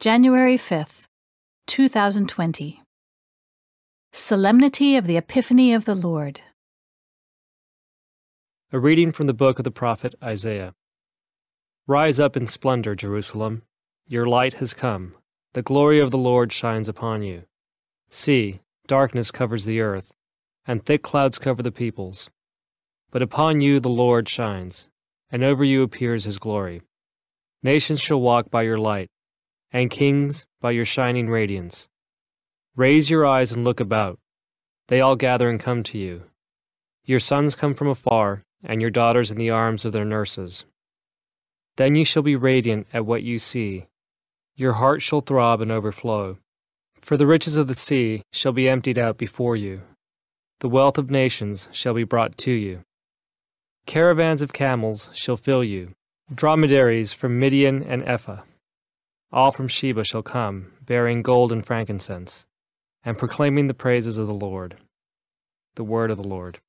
January 5th, 2020. Solemnity of the Epiphany of the Lord. A reading from the book of the prophet Isaiah. Rise up in splendor, Jerusalem. Your light has come. The glory of the Lord shines upon you. See, darkness covers the earth, and thick clouds cover the peoples. But upon you the Lord shines, and over you appears his glory. Nations shall walk by your light, and kings by your shining radiance. Raise your eyes and look about. They all gather and come to you. Your sons come from afar, and your daughters in the arms of their nurses. Then you shall be radiant at what you see. Your heart shall throb and overflow. For the riches of the sea shall be emptied out before you. The wealth of nations shall be brought to you. Caravans of camels shall fill you. Dromedaries from Midian and Ephah. All from Sheba shall come, bearing gold and frankincense, and proclaiming the praises of the Lord. The word of the Lord.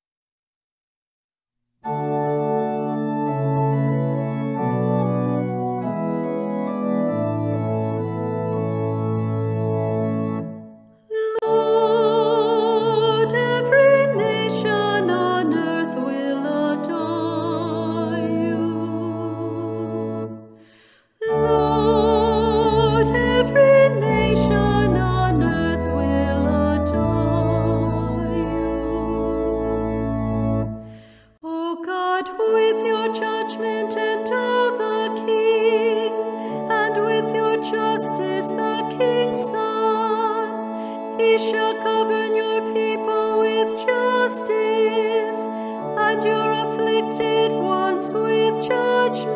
He shall govern your people with justice, and your afflicted ones with judgment.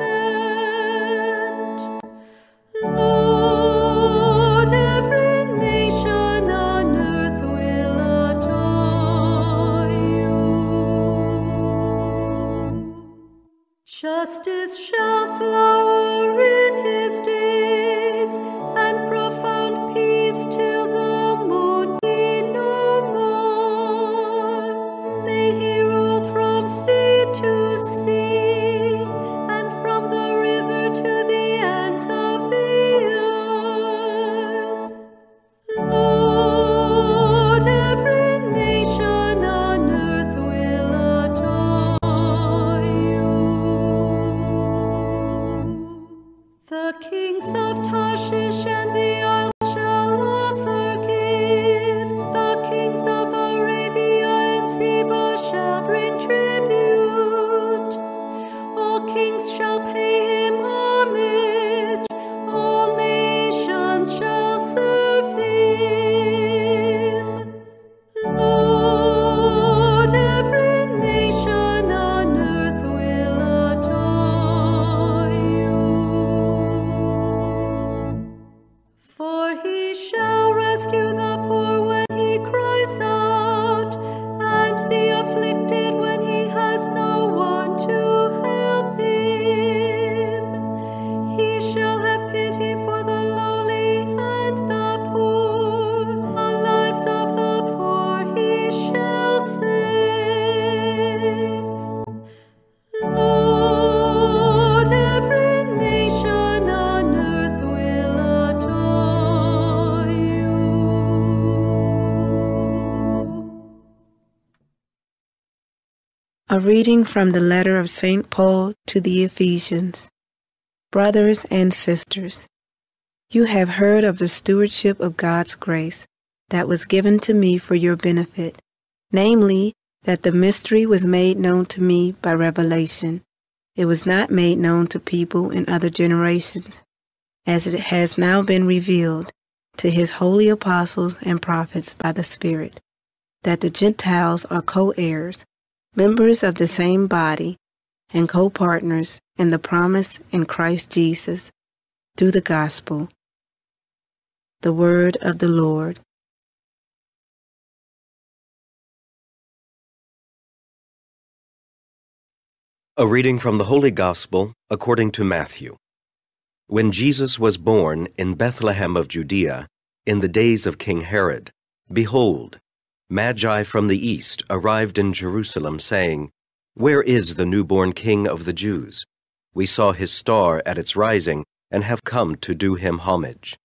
Lord, every nation on earth will adore you. Justice shall flower in his days, and profound peace till the moon be no more. May he rule from sea to sea, and from the river to the ends of the earth. Lord, every nation on earth will adore you. The kings of Tarshish and the isles shall offer gifts. The kings of Arabia and Sheba shall bring tribute. All kings shall pay him homage. All nations shall serve him. Lord, every nation on earth will adore you. For he shall rescue the poor when he cries out, and the afflicted when he has no one to help him. He shall have pity for the lowly and the poor. The lives of the poor he shall save. Lord, every nation on earth will adore you. A reading from the letter of St. Paul to the Ephesians. Brothers and sisters, you have heard of the stewardship of God's grace that was given to me for your benefit, namely, that the mystery was made known to me by revelation. It was not made known to people in other generations, as it has now been revealed to his holy apostles and prophets by the Spirit, that the Gentiles are co-heirs, members of the same body, and co-partners in the promise in Christ Jesus through the gospel. The word of the Lord. A reading from the Holy Gospel according to Matthew. When Jesus was born in Bethlehem of Judea, in the days of King Herod, behold, Magi from the east arrived in Jerusalem, saying, Where is the newborn King of the Jews? We saw his star at its rising, and have come to do him homage.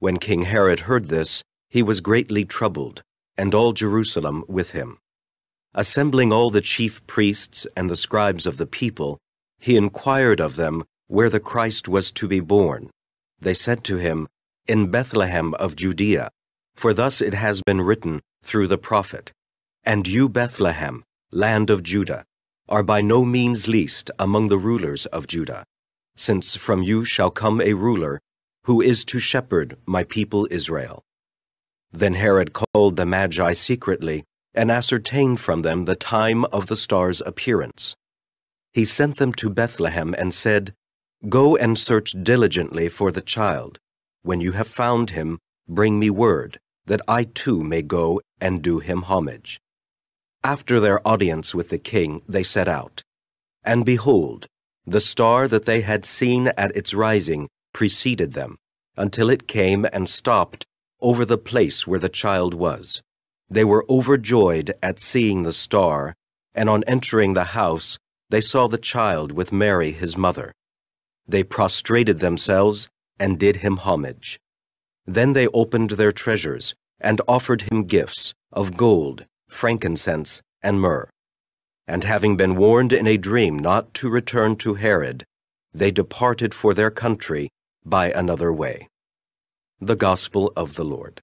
When King Herod heard this, he was greatly troubled, and all Jerusalem with him. Assembling all the chief priests and the scribes of the people, he inquired of them where the Christ was to be born. They said to him, "In Bethlehem of Judea, for thus it has been written through the prophet, And you, Bethlehem, land of Judah, are by no means least among the rulers of Judah, since from you shall come a ruler who is to shepherd my people Israel." Then Herod called the Magi secretly and ascertained from them the time of the star's appearance. He sent them to Bethlehem and said, "Go and search diligently for the child. When you have found him, bring me word, that I too may go and do him homage." After their audience with the king, they set out. And behold, the star that they had seen at its rising preceded them, until it came and stopped over the place where the child was. They were overjoyed at seeing the star, and on entering the house, they saw the child with Mary his mother. They prostrated themselves and did him homage. Then they opened their treasures and offered him gifts of gold, frankincense, and myrrh. And having been warned in a dream not to return to Herod, they departed for their country by another way. The Gospel of the Lord.